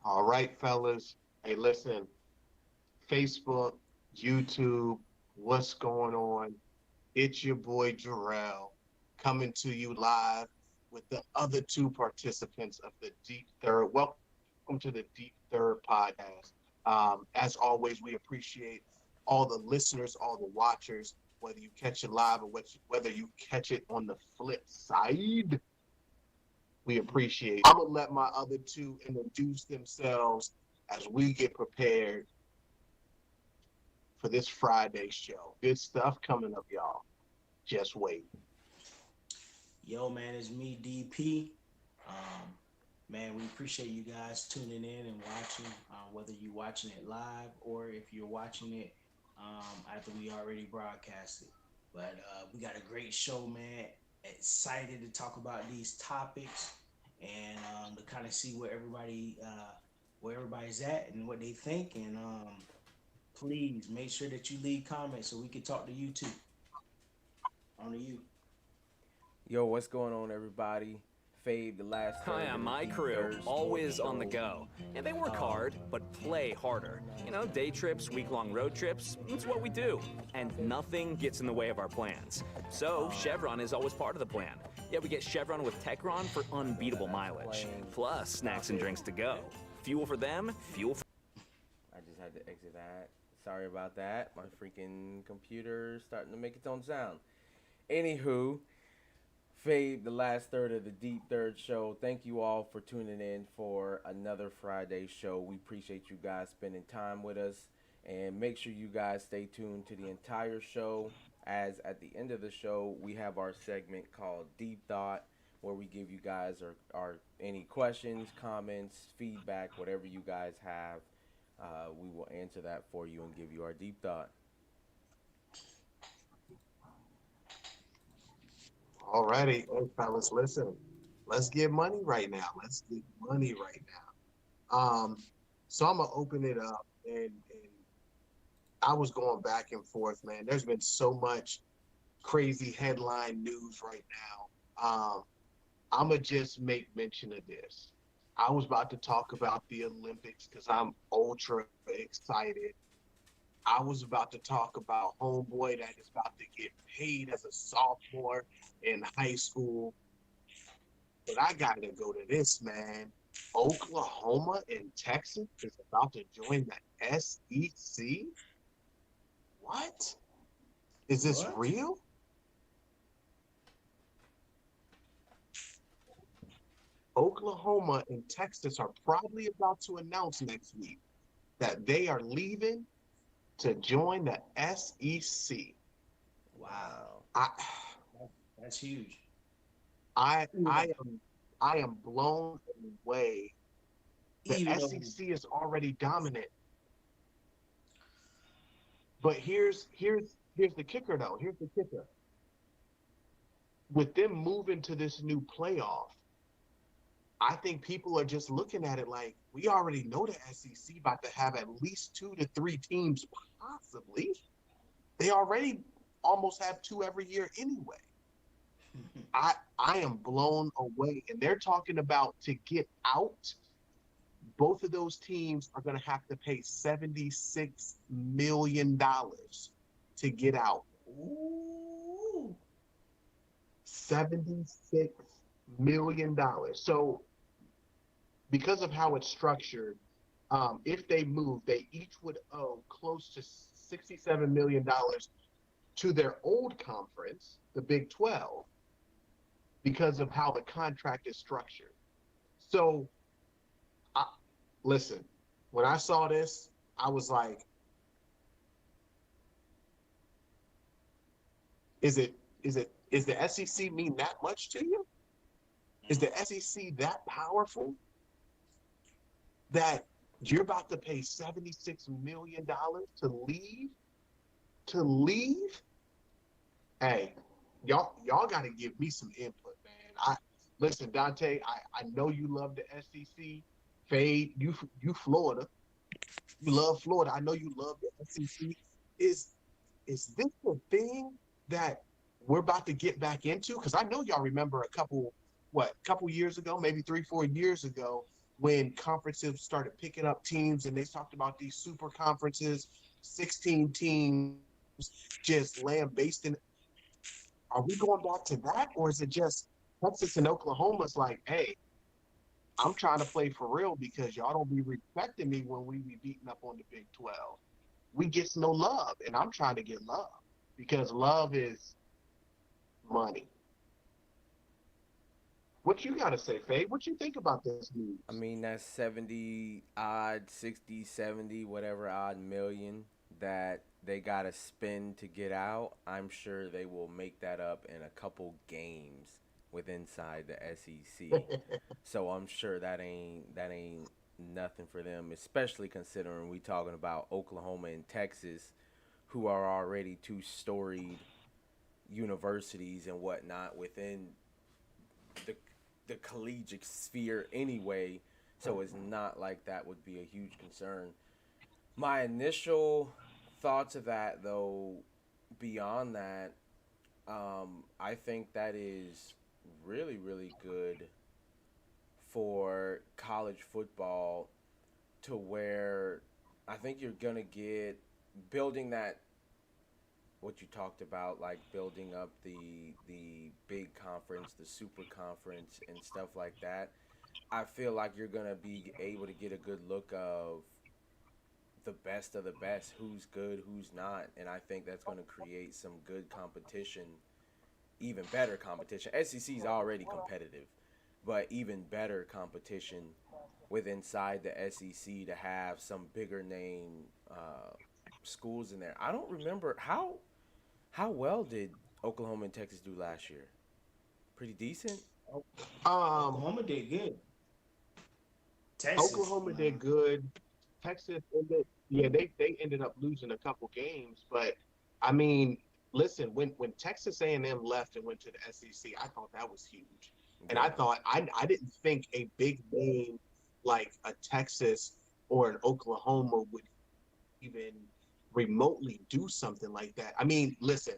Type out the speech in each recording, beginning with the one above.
All right, fellas. Hey, listen, Facebook, YouTube, what's going on? It's your boy Jarrell coming to you live with the other two participants of the Deep Third. Welcome to the Deep Third podcast. As always, we appreciate all the listeners, all the watchers, whether you catch it live or whether you catch it on the flip side. We appreciate. I'm gonna let my other two introduce themselves as we get prepared for this Friday show. Good stuff coming up, y'all. Just wait. Yo, man, it's me, DP. Um, Man, we appreciate you guys tuning in and watching, whether you're watching it live or if you're watching it after we already broadcasted. But we got a great show, man. Excited to talk about these topics and to kind of see where everybody's at and what they think. And please make sure that you leave comments so we can talk to you too. On to you. Yo, what's going on, everybody? Fade the last Hi, third I'm of the my Deep crew, Third Sports always on the Show. go. And they work hard, but play harder. Day trips, week long road trips, it's what we do. And nothing gets in the way of our plans. So, Chevron is always part of the plan. Yeah, we get Chevron with Techron for unbeatable mileage. Plus, snacks and drinks to go. Fuel for them, fuel for. I just had to exit that. Sorry about that. My freaking computer's starting to make its own sound. Anywho, Fade the last third of the Deep Third Show. Thank you all for tuning in for another Friday show. We appreciate you guys spending time with us. And make sure you guys stay tuned to the entire show, as at the end of the show, we have our segment called Deep Thought, where we give you guys our any questions, comments, feedback, whatever you guys have. We will answer that for you and give you our deep thought. All righty. Hey, fellas, listen. Let's get money right now. Let's get money right now. So I'm gonna open it up and I was going back and forth, man. There's been so much crazy headline news right now. I'm gonna just make mention of this. I was about to talk about the Olympics because I'm ultra excited. I was about to talk about homeboy that is about to get paid as a sophomore in high school. But I gotta go to this, man. Oklahoma and Texas is about to join the SEC. What? Is this What? real? Oklahoma and Texas are probably about to announce next week that they are leaving to join the SEC. Wow. Wow. I That's huge. I am blown away. The Even though, SEC is already dominant, but here's the kicker though. Here's the kicker. With them moving to this new playoff, I think people are just looking at it like we already know the SEC about to have at least two to three teams, possibly. They already almost have two every year anyway. I am blown away, and they're talking about to get out. Both of those teams are going to have to pay $76 million to get out. ooh, $76 million. So because of how it's structured, if they move, they each would owe close to $67 million to their old conference, the Big 12, because of how the contract is structured. So, I, listen, when I saw this, I was like, is the SEC mean that much to you? Is the SEC that powerful that you're about to pay $76 million to leave? Hey, y'all got to give me some input, man. I listen, Dante. I know you love the SEC. Fade, you Florida. You love Florida. I know you love the SEC. Is is this the thing that we're about to get back into? Because I know y'all remember a couple years ago, maybe 3, 4 years ago, when conferences started picking up teams and they talked about these super conferences, 16 teams just lambasting. Are we going back to that, or is it just Texas and Oklahoma's like, hey, I'm trying to play for real because y'all don't be respecting me when we be beating up on the Big 12. We get no love, and I'm trying to get love because love is money. What you got to say, Faye? What you think about this I news? mean, that's 70 odd, 60, 70, whatever odd million that they got to spend to get out. I'm sure they will make that up in a couple games with inside the SEC. So I'm sure that ain't nothing for them, especially considering we talking about Oklahoma and Texas, who are already two storied universities and whatnot within the the collegiate sphere anyway. So it's not like that would be a huge concern. My initial thoughts of that, though, beyond that, I think that is really, really good for college football to where I think you're gonna get building that what you talked about, like building up the big conference, the super conference, and stuff like that. I feel like you're gonna be able to get a good look of the best of the best, who's good, who's not, and I think that's gonna create some good competition, even better competition. SEC is already competitive, but even better competition with inside the SEC to have some bigger name schools in there. I don't remember how well did Oklahoma and Texas do last year? Pretty decent. Um, Oklahoma did good. Texas, Oklahoma did man. good. Texas ended, yeah, they ended up losing a couple games, but I mean, listen, when Texas A&M left and went to the SEC, I thought that was huge, and I Yeah. thought I didn't think a big name like a Texas or an Oklahoma would even remotely do something like that. I mean, listen,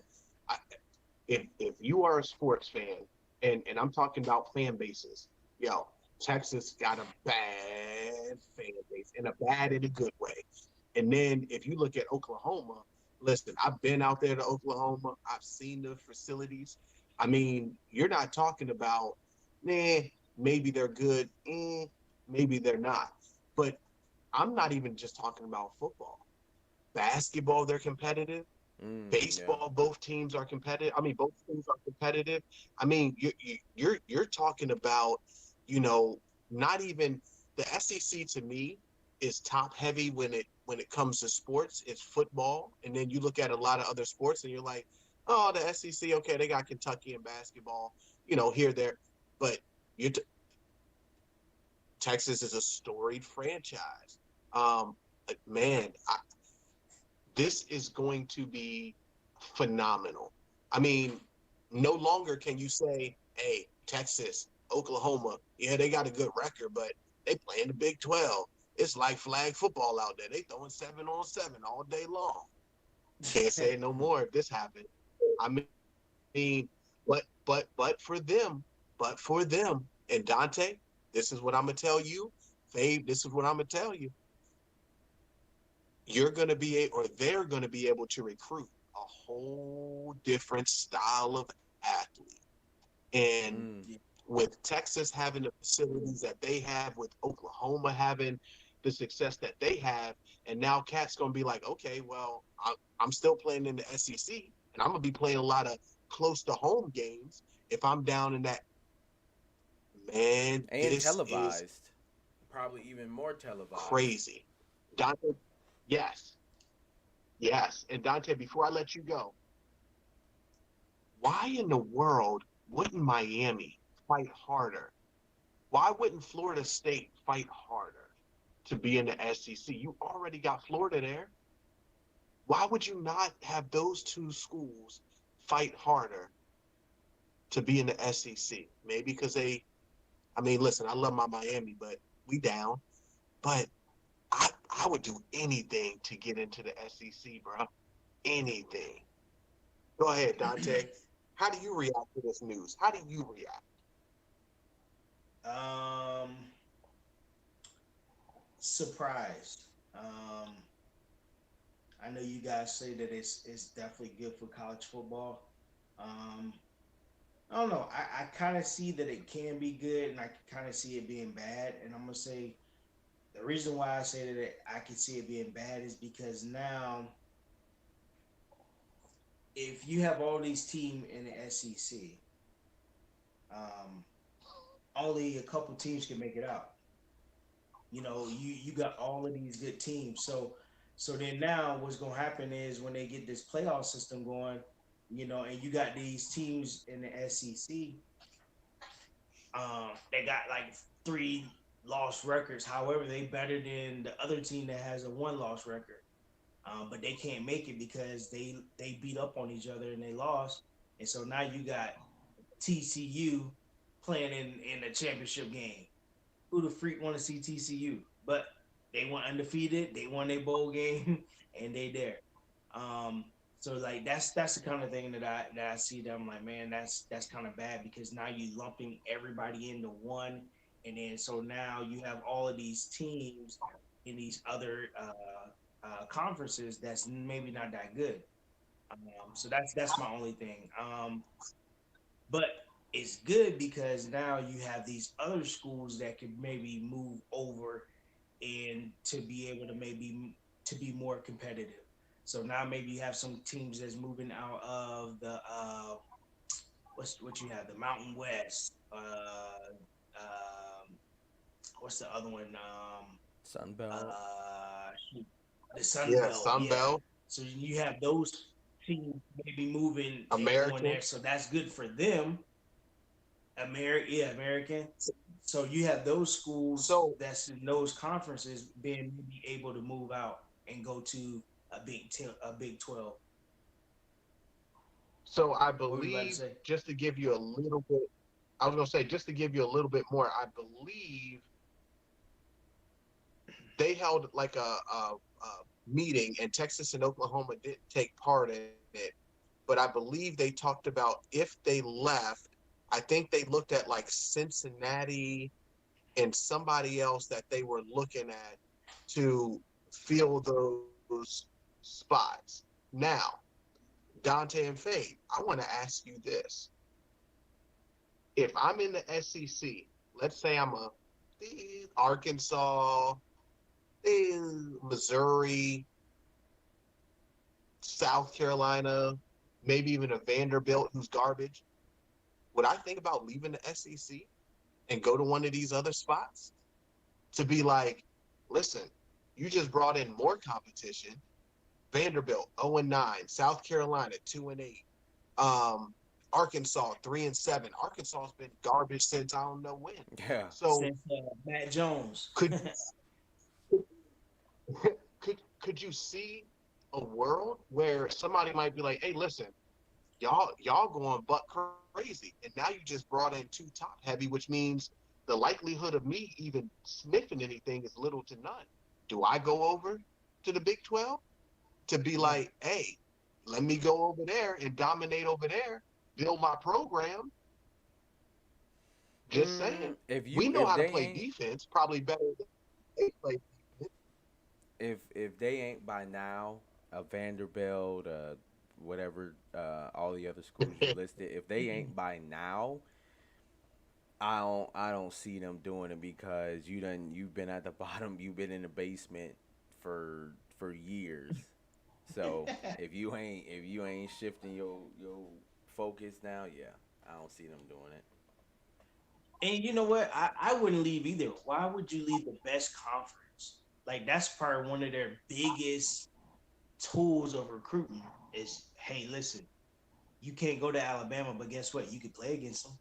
I, if you are a sports fan, and I'm talking about fan bases, yo, Texas got a bad fan base, and a bad in a good way. And then if you look at Oklahoma, listen, I've been out there to Oklahoma. I've seen the facilities. I mean, you're not talking about, nah, maybe they're good, maybe they're not. But I'm not even just talking about football. Basketball, they're competitive. Yeah. Baseball, both teams are competitive. I mean, both teams are competitive. I mean, you're talking about, you know, not even the SEC to me is top heavy when it comes to sports. It's football, and then you look at a lot of other sports, and you're like, oh, the SEC, okay, they got Kentucky and basketball, here, there, but you Texas is a storied franchise. Man, this is going to be phenomenal. I mean, no longer can you say, hey, Texas, Oklahoma, yeah, they got a good record, but they play in the Big 12. It's like flag football out there. They throwing 7-on-7 all day long. Can't say it no more if this happened. I mean, but for them, and Dante, this is what I'm gonna tell you. Fabe, this is what I'm gonna tell you. You're going to be, or they're going to be able to recruit a whole different style of athlete. And Mm. Yeah. with Texas having the facilities that they have, with Oklahoma having the success that they have, and now Cat's going to be like, okay, well, I'm still playing in the SEC, and I'm going to be playing a lot of close to home games if I'm down in that. Man, And this is televised. Probably even more televised. crazy. Dante, yes, yes. And Dante, before I let you go, why in the world wouldn't Miami fight harder? Why wouldn't Florida State fight harder to be in the SEC? You already got Florida there. Why would you not have those two schools fight harder to be in the SEC? Maybe because I mean, listen, I love my Miami, but we down. But I would do anything to get into the SEC, bro. Anything. Go ahead, Dante. How do you react to this news? How do you react? um, Surprised. I know you guys say that it's definitely good for college football. Um, I don't know. I kind of see that it can be good, and I kind of see it being bad. And I'm gonna say the reason why I say that I can see it being bad is because now, if you have all these teams in the SEC, um, only a couple teams can make it out. You got all of these good teams. So then now what's gonna happen is when they get this playoff system going, and you got these teams in the SEC, they got like three lost records. However, they better than the other team that has a one loss record. But they can't make it because they beat up on each other and they lost. And so now you got TCU playing in a championship game. Who the freak want to see TCU? But they went undefeated. They won their bowl game, and they there. Um, so like that's the kind of thing that I see that I'm like, man, that's kind of bad because now you lumping everybody into one, and then so now you have all of these teams in these other conferences that's maybe not that good. So that's my only thing. But it's good because now you have these other schools that could maybe move over and to be able to maybe to be more competitive. So now maybe you have some teams that's moving out of the what you have the Mountain West. What's the other one? Sunbelt. Shoot, the Sun Yeah, Belt. Sun Yeah. Belt, So you have those teams maybe moving and going American. there. So that's good for them. Yeah, American. So you have those schools So that's in those conferences being maybe able to move out and go to a Big 12. so I What were you about to believe say? just to give you a little bit, I was gonna say just to give you a little bit more. I believe they held like a meeting, and Texas and Oklahoma didn't take part in it. But I believe they talked about if they left, I think they looked at like Cincinnati and somebody else that they were looking at to fill those spots. Now, Dante and Fade, I want to ask you this. If I'm in the SEC, let's say I'm a Arkansas, Missouri, South Carolina, maybe even a Vanderbilt who's garbage, would I think about leaving the SEC and go to one of these other spots to be like, listen, you just brought in more competition. Vanderbilt 0-9, South Carolina 2-8, Arkansas 3-7. Arkansas's been garbage since I don't know when. Yeah. So Since Matt Jones. could could you see a world where somebody might be like, hey, listen, y'all going butt crazy, and now you just brought in two top heavy, which means the likelihood of me even sniffing anything is little to none. Do I go over to the Big 12 to be like, hey, let me go over there and dominate over there, build my program? Just saying. If We you know if how to they play ain't defense probably better than they play defense. if they ain't by now a Vanderbilt, whatever, all the other schools you listed, if they ain't by now, I don't see them doing it because you've been at the bottom, you've been in the basement for years. So if you ain't shifting your focus now, yeah, I don't see them doing it. And you know what? I wouldn't leave either. Why would you leave the best conference? Like that's probably one of their biggest tools of recruiting is, hey, listen, you can't go to Alabama, but guess what? You could play against them.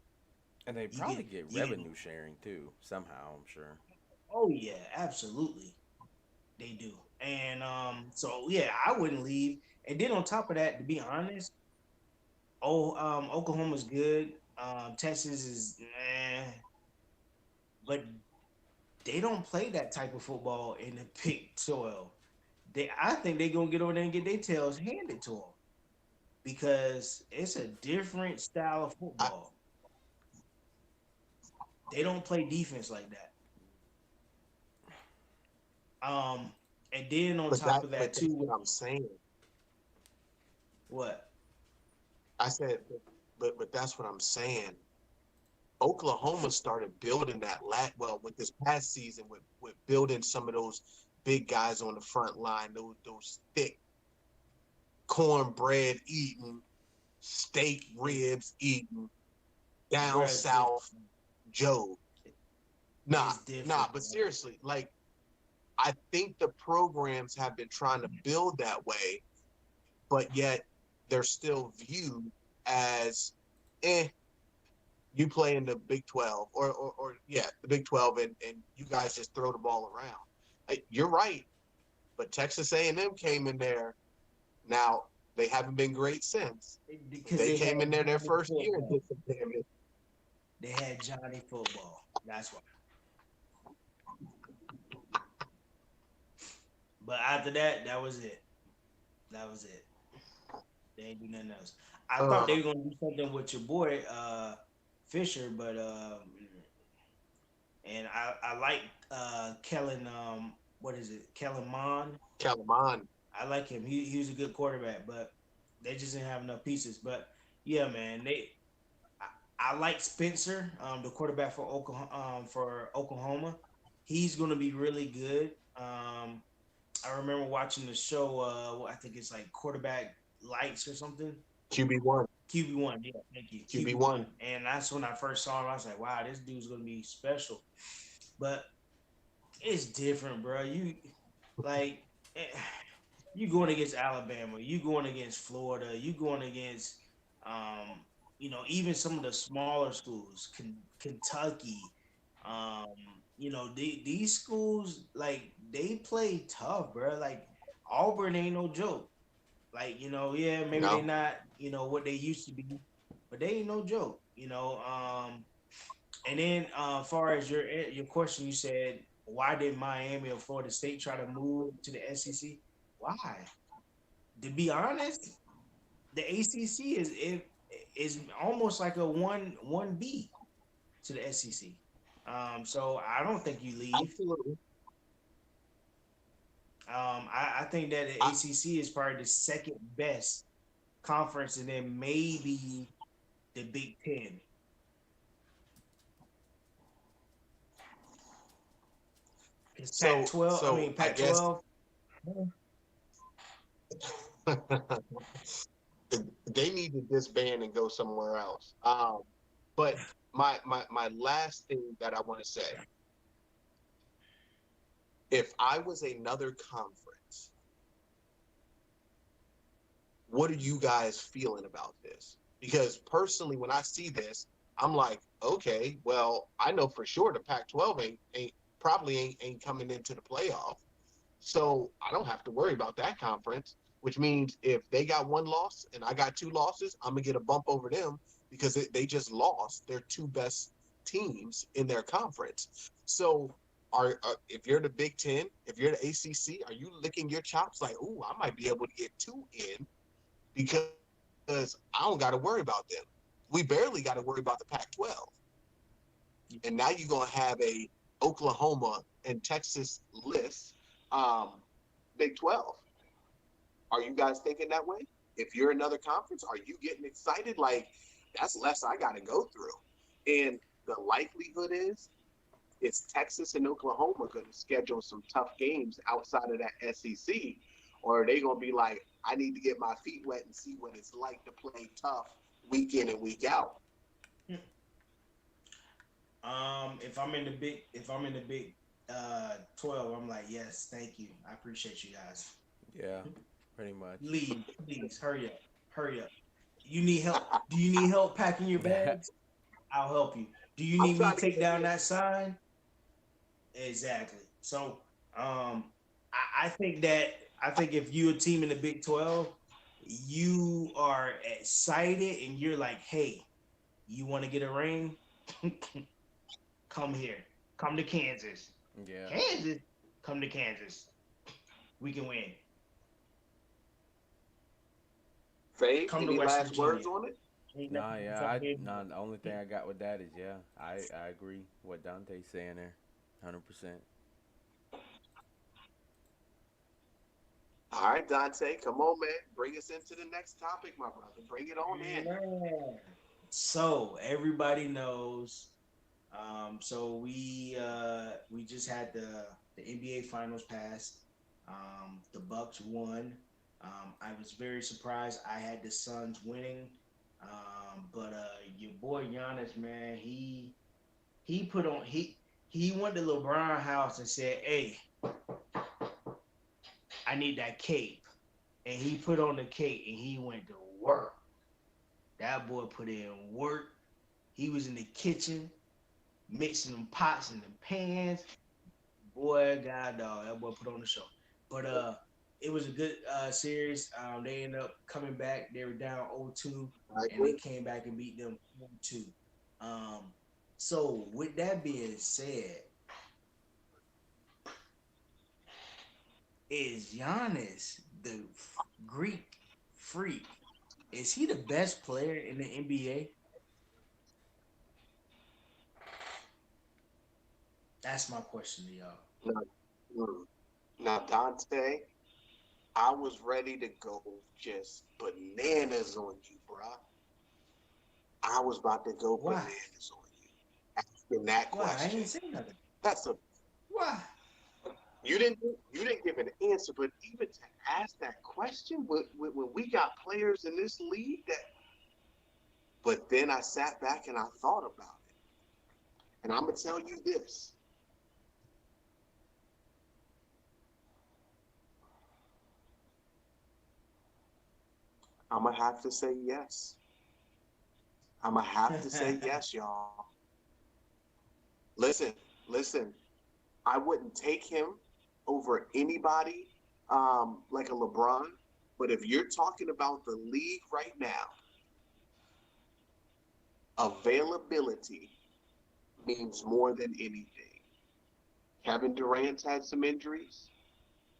And they You probably get get you get revenue sharing too somehow. I'm sure. oh yeah, absolutely. They do. And so yeah, I wouldn't leave. And then on top of that, to be honest, Oklahoma's good. Texas is but they don't play that type of football in the Big 12. I think they're gonna get over there and get their tails handed to them because it's a different style of I, football. They don't play defense like that. And then on top of that but that's too, what I'm saying. what? I said, but that's what I'm saying. Oklahoma started building that well with this past season with building some of those big guys on the front line, those thick cornbread eating, steak ribs eating, down Bruh, it's different. south Joe. Nah, It's different. but seriously, like I think the programs have been trying to build that way, but yet they're still viewed as you play in the Big 12 or yeah, the Big 12 and you guys just throw the ball around. You're right, but Texas A&M came in there. Now, they haven't been great since. Because They they came had in there their Johnny first year and football. did some damage. They had Johnny football. That's why. But after that, that was it. That was it. They ain't do nothing else. I thought Uh, they were gonna do something with your boy Fisher, but and I like Kellen what is it? Kellen Mond. Calamon. I like him. He was a good quarterback, but they just didn't have enough pieces. But yeah, man, I like Spencer, the quarterback for Oklahoma. He's gonna be really good. I remember watching the show. I think it's like Quarterback Lights or something. QB1. QB1, yeah, thank you, QB1. QB1. And that's when I first saw him. I was like, wow, this dude's gonna be special. But it's different, bro. Like, eh, you going against Alabama, you going against Florida, you going against, even some of the smaller schools, Kentucky. Um, these schools like they play tough, bro. Like Auburn ain't no joke. Like yeah, maybe they No. not what they used to be, but they ain't no joke. And then far as your question, you said why did Miami or Florida State try to move to the SEC? Why? To be honest, the ACC is almost like a one B to the SEC. So I don't think you leave. Absolutely. I think that the I, ACC is probably the second best conference, and then maybe the Big Ten. It's Pac-12. I so mean I guess Pac-12. they need to disband and go somewhere else. But my last thing that I want to say, if I was another conference, what are you guys feeling about this? Because personally, when I see this, I'm like, okay, well, I know for sure the Pac-12 ain't coming into the playoff, so I don't have to worry about that conference. Which means if they got one loss and I got two losses, I'm gonna get a bump over them because they just lost their two best teams in their conference. So, if you're the Big Ten, if you're the ACC, are you licking your chops like, ooh, I might be able to get two in because I don't got to worry about them. We barely got to worry about the Pac-12, and now you're gonna have a Oklahoma and Texas list, um, Big 12. Are you guys thinking that way? If you're another conference, are you getting excited? Like that's less I got to go through, and the likelihood is it's Texas and Oklahoma going to schedule some tough games outside of that SEC, or are they going to be like, I need to get my feet wet and see what it's like to play tough week in and week out? If I'm in the big 12, I'm like, yes, thank you. I appreciate you guys. Yeah, pretty much. Leave, please. Hurry up. You need help? Do you need help packing your bags? I'll help you. Do you I'm need me trying to to take get down that sign? Exactly. So, I think if you're a team in the Big 12, you are excited and you're like, hey, you want to get a ring? Come here. Come to Kansas. Yeah. Kansas? Come to Kansas. We can win. Faye, Come to any West last Virginia. words on it? Nah, yeah. Nah, the only thing I got with that is yeah, I agree with what Dante's saying there, 100%. All right, Dante, come on, man. Bring us into the next topic, my brother. Bring it on in. Man. So everybody knows. So we just had the NBA Finals pass. The Bucks won. I was very surprised. I had the Suns winning. But your boy Giannis, man, he put on he went to LeBron house and said, "Hey, I need that cape." And he put on the cape and he went to work. That boy put in work. He was in the kitchen mixing them pots and them pans. Boy, God dog, that boy put on the show. But it was a good series. They ended up coming back. They were down 0-2, I and they agree. came back and beat them 4-2. Um, so with that being said, is Giannis the Greek freak? Is he the best player in the NBA? That's my question to y'all. Now, now, Dante, I was ready to go just bananas on you, bruh. I was about to go Why? bananas on you asking that Why? I question. ain't saying nothing. That's a Why? you didn't give an answer, but even to ask that question when we got players in this league that. But then I sat back and I thought about it, and I'm gonna tell you this: I'm gonna have to say yes. I'm gonna have to say yes, y'all. Listen, listen. I wouldn't take him over anybody like a LeBron. But if you're talking about the league right now, availability means more than anything. Kevin Durant's had some injuries.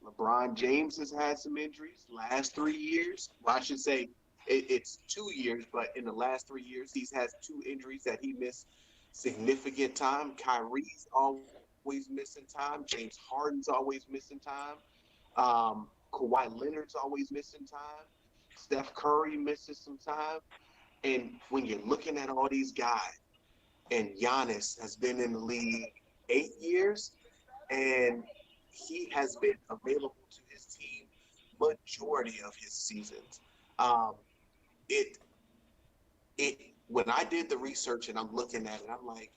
LeBron James has had some injuries last 3 years. Well, I should say it's 2 years, but in the last 3 years, he's had two injuries that he missed significant time. Kyrie's always missing time. James Harden's always missing time. Kawhi Leonard's always missing time. Steph Curry misses some time. And when you're looking at all these guys, and Giannis has been in the league 8 years, and he has been available to his team majority of his seasons. Um, it it when I did the research and I'm looking at it, I'm like,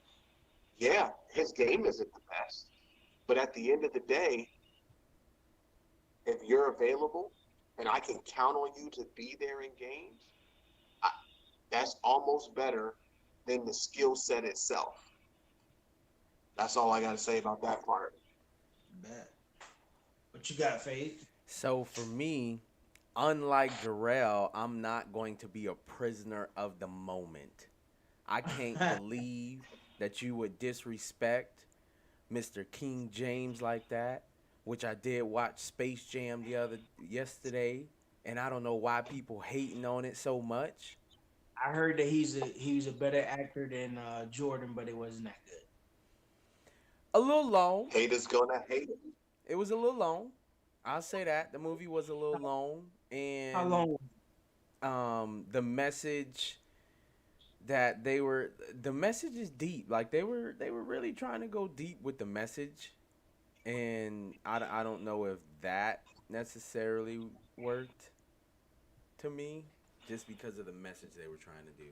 yeah, his game isn't the best, but at the end of the day, if you're available and I can count on you to be there in games, I, that's almost better than the skill set itself. That's all I got to say about that part. Bet. What you got, Faith? So for me, unlike Jarrell, I'm not going to be a prisoner of the moment. I can't believe that you would disrespect Mr. King James like that, which I did watch Space Jam yesterday, and I don't know why people hating on it so much. I heard that he was a better actor than Jordan, but it wasn't that good. A little long. Haters gonna hate it. It was a little long. I'll say that the movie was a little long, How and long? the message that the message is deep. Like they were really trying to go deep with the message, and I don't know if that necessarily worked to me just because of the message they were trying to do.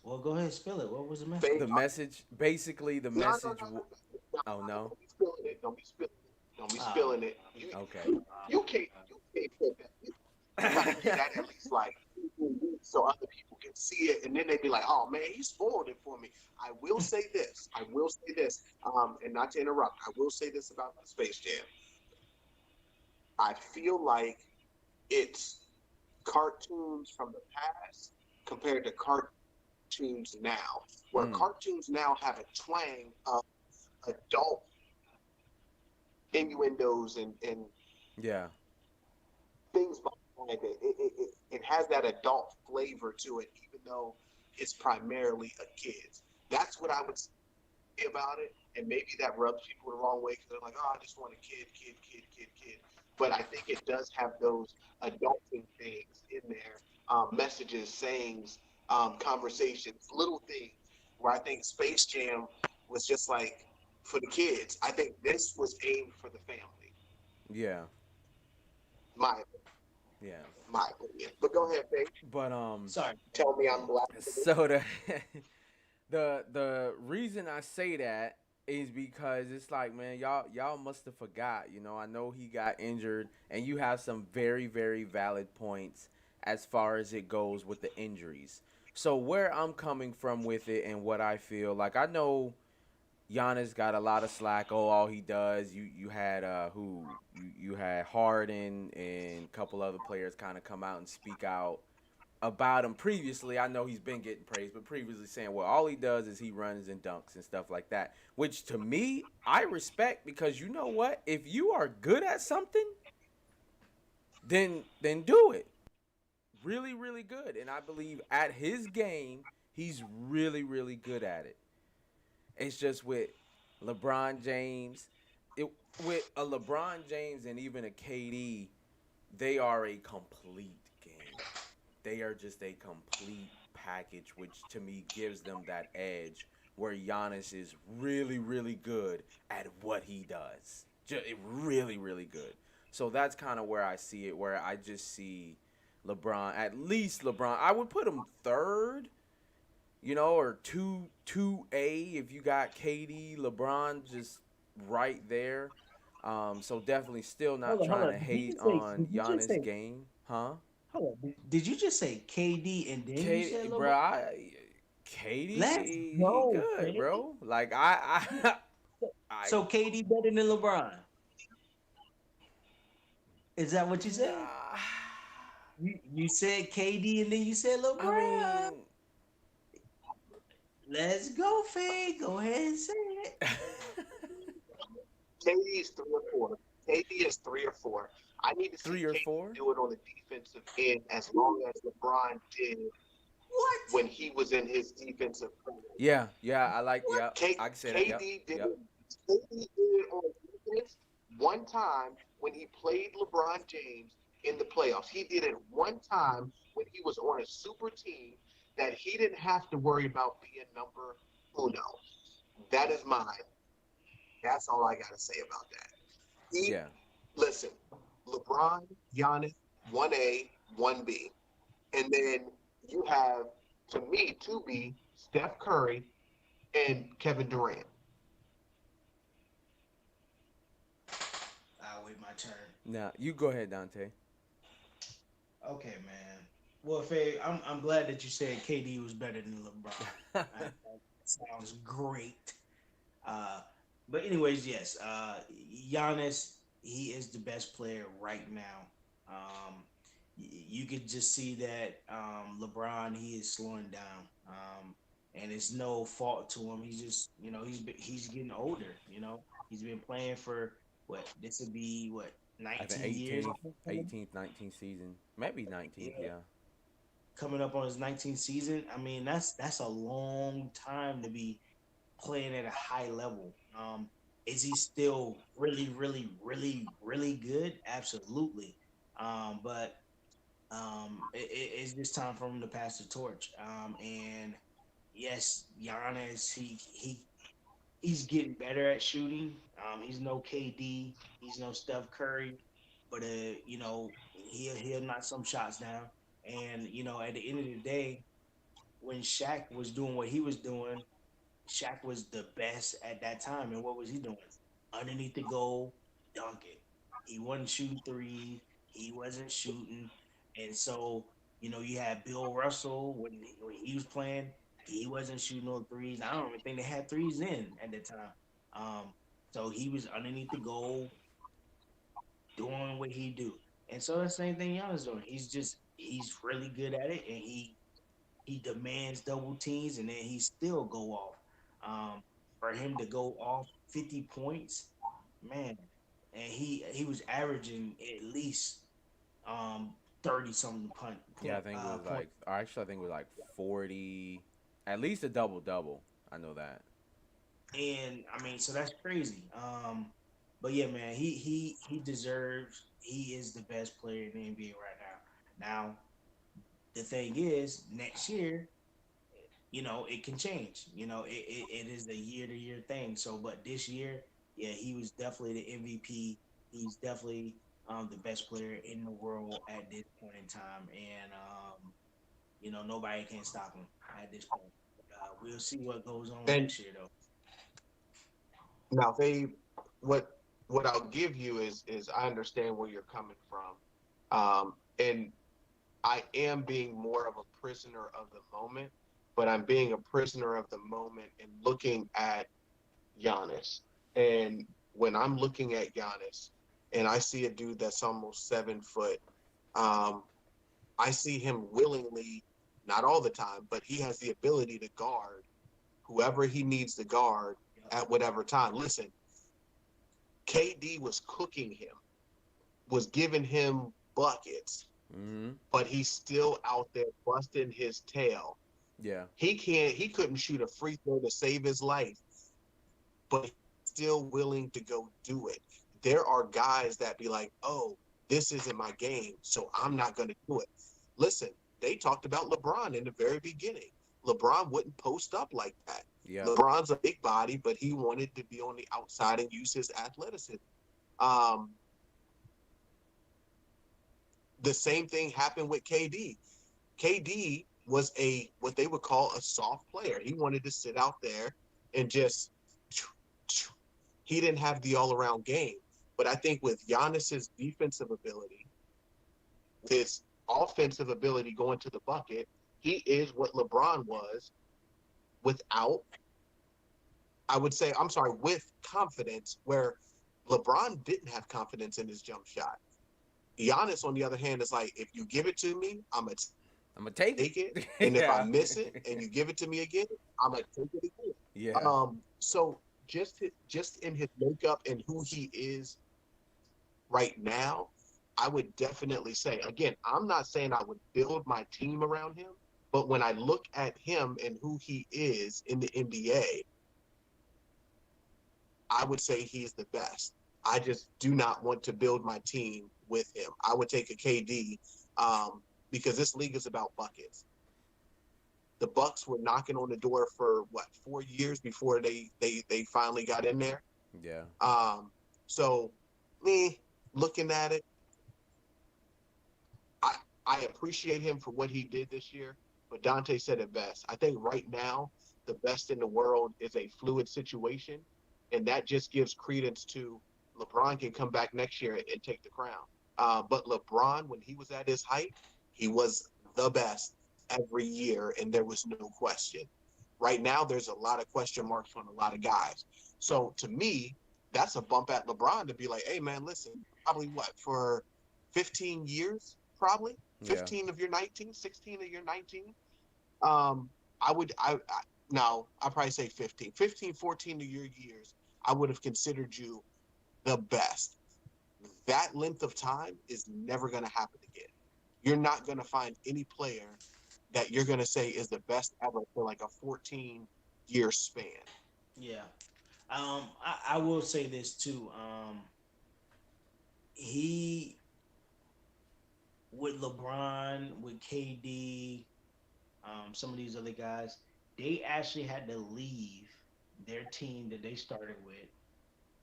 Well, go ahead, spill it. What was the message? Fake, The message, basically, the no, no, message. no, no, no, Oh no, no. don't be spilling it. Don't be spilling it. Don't be Oh, spilling it. You Okay. you you can't put that. You gotta get that at least like 2 weeks so other people can see it, and then they be like, "Oh man, he spoiled it for me." I will say this. I will say this. And not to interrupt, I will say this about the Space Jam. I feel like it's cartoons from the past compared to cartoons now, where mm, cartoons now have a twang of adult innuendos and yeah. things behind it. It has that adult flavor to it, even though it's primarily a kid's. That's what I would say about it. And maybe that rubs people the wrong way because they're like, oh, I just want a kid, kid, kid, kid, kid. but I think it does have those adulting things in there, messages, sayings, conversations, little things. Where I think Space Jam was just like for the kids. I think this was aimed for the family. Yeah, My yeah. my opinion. But go ahead, Faith. But Sorry. Tell me I'm black. so the reason I say that is because it's like, man, y'all must have forgot. You know, I know he got injured, and you have some very very valid points as far as it goes with the injuries. So where I'm coming from with it and what I feel like, I know Giannis got a lot of slack. Oh, all he does. You had you had Harden and a couple other players kind of come out and speak out about him previously. I know he's been getting praised, but previously saying, well, all he does is he runs and dunks and stuff like that, which to me, I respect because you know what? If you are good at something, then do it. Really, really good. And I believe at his game, he's really, really good at it. It's just with LeBron James, it with a LeBron James and even a KD, they are a complete game. They are just a complete package, which to me gives them that edge where Giannis is really, really good at what he does. Just really, really good. So that's kind of where I see it, where I just see LeBron, at least LeBron. I would put him third, or two A if you got KD, LeBron just right there. So definitely still not Hold trying on. to hate on Giannis' game, huh? Hold on. Did you just say KD and then you said Katie, bro, LeBron? Katie, Let's he go, good, man. bro. Like I, So KD better than LeBron. Is that what you said? nah. You said KD and then you said I LeBron. mean, Let's go, Fade. Go ahead and say it. KD is 3 or 4. KD is 3 or 4. I need to see three or KD four. do it on the defensive end as long as LeBron did What? when he was in his defensive career. Yeah, yeah, I like. What? Yeah, K, I can say that. Yep, KD did yep. it. KD did it on defense one time when he played LeBron James in the playoffs. He did it one time when he was on a super team that he didn't have to worry about being number uno. That is mine. That's all I got to say about that. He, Yeah, listen, LeBron, Giannis, 1A, 1B. And then you have, to me, 2B, Steph Curry and Kevin Durant. I'll wait my turn. now you go ahead, Dante. Okay, man. Well, Faye, I'm glad that you said KD was better than LeBron. That sounds great. Uh, but anyways, yes, Giannis, he is the best player right now. You could just see that LeBron, he is slowing down, and it's no fault to him. He's just, he's getting older. He's been playing for what this would be what I think 19 years. 18th, 18th, 19th season, maybe 19th. Yeah, Yeah, coming up on his 19th season. I mean, that's a long time to be playing at a high level. Is he still really, really, really, really good? Absolutely. But it's just time for him to pass the torch. And yes, Giannis, he's getting better at shooting. He's no KD, he's no Steph Curry, but he'll knock some shots down. And at the end of the day, when Shaq was doing what he was doing, Shaq was the best at that time. And what was he doing? Underneath the goal, dunking. He wasn't shooting threes. He wasn't shooting. And so, you had Bill Russell when he was playing, he wasn't shooting no threes. I don't even think they had threes in at the time. Um, so he was underneath the goal doing what he do. And so that's the same thing Giannis doing. He's really good at it and he demands double teams and then he still go off. For him to go off 50 points, man, and he was averaging at least 30 something yeah. I think it was point. like, or actually, I think it was like 40, at least a double double. I know that. And I mean, so that's crazy. But yeah, man, he deserves he is the best player in the NBA right now. Now, the thing is, next year, it can change. It is a year to year thing. So, but this year, yeah, he was definitely the MVP. He's definitely the best player in the world at this point in time, and nobody can stop him at this point. We'll see what goes on And next year, though. now they what what I'll give you is I understand where you're coming from. And I am being more of a prisoner of the moment, but I'm being a prisoner of the moment and looking at Giannis. And when I'm looking at Giannis and I see a dude that's almost 7 foot, um, I see him willingly, not all the time, but he has the ability to guard whoever he needs to guard Yep. at whatever time. Listen, KD was cooking him, was giving him buckets, Mm-hmm. but he's still out there busting his tail. Yeah. He couldn't shoot a free throw to save his life, but he's still willing to go do it. There are guys that be like, oh, this isn't my game, so I'm not going to do it. Listen, they talked about LeBron in the very beginning. LeBron wouldn't post up like that. Yep. LeBron's a big body, but he wanted to be on the outside and use his athleticism. Um, the same thing happened with KD. KD was a what they would call a soft player. He wanted to sit out there and just he didn't have the all around game. But I think with Giannis's defensive ability, his offensive ability going to the bucket, he is what LeBron was without, I would say, I'm sorry, with confidence, where LeBron didn't have confidence in his jump shot. Giannis, on the other hand, is like, if you give it to me, I'm going to I'm gonna take take it. it. And if I Yeah. miss it and you give it to me again, I'm going to take it again. Yeah. So just in his makeup and who he is right now, I would definitely say, again, I'm not saying I would build my team around him, but when I look at him and who he is in the NBA, I would say he's the best. I just do not want to build my team with him. I would take a KD because this league is about buckets. The Bucks were knocking on the door for what 4 years before they finally got in there. Yeah. So me looking at it, I I appreciate him for what he did this year. But Dante said it best. I think right now the best in the world is a fluid situation, and that just gives credence to LeBron can come back next year and take the crown. But LeBron, when he was at his height, he was the best every year, and there was no question. Right now, there's a lot of question marks on a lot of guys. So to me, that's a bump at LeBron to be like, hey, man, listen, probably what, for 15 years, probably Yeah. 15 of your 19, 16 of your 19. Um, I no, I'll probably say 15, 15, 14 of your years, I would have considered you the best. That length of time is never going to happen again. You're not going to find any player that you're going to say is the best ever for like a 14-year span. Yeah. I will say this too. He with LeBron, with KD, some of these other guys, they actually had to leave their team that they started with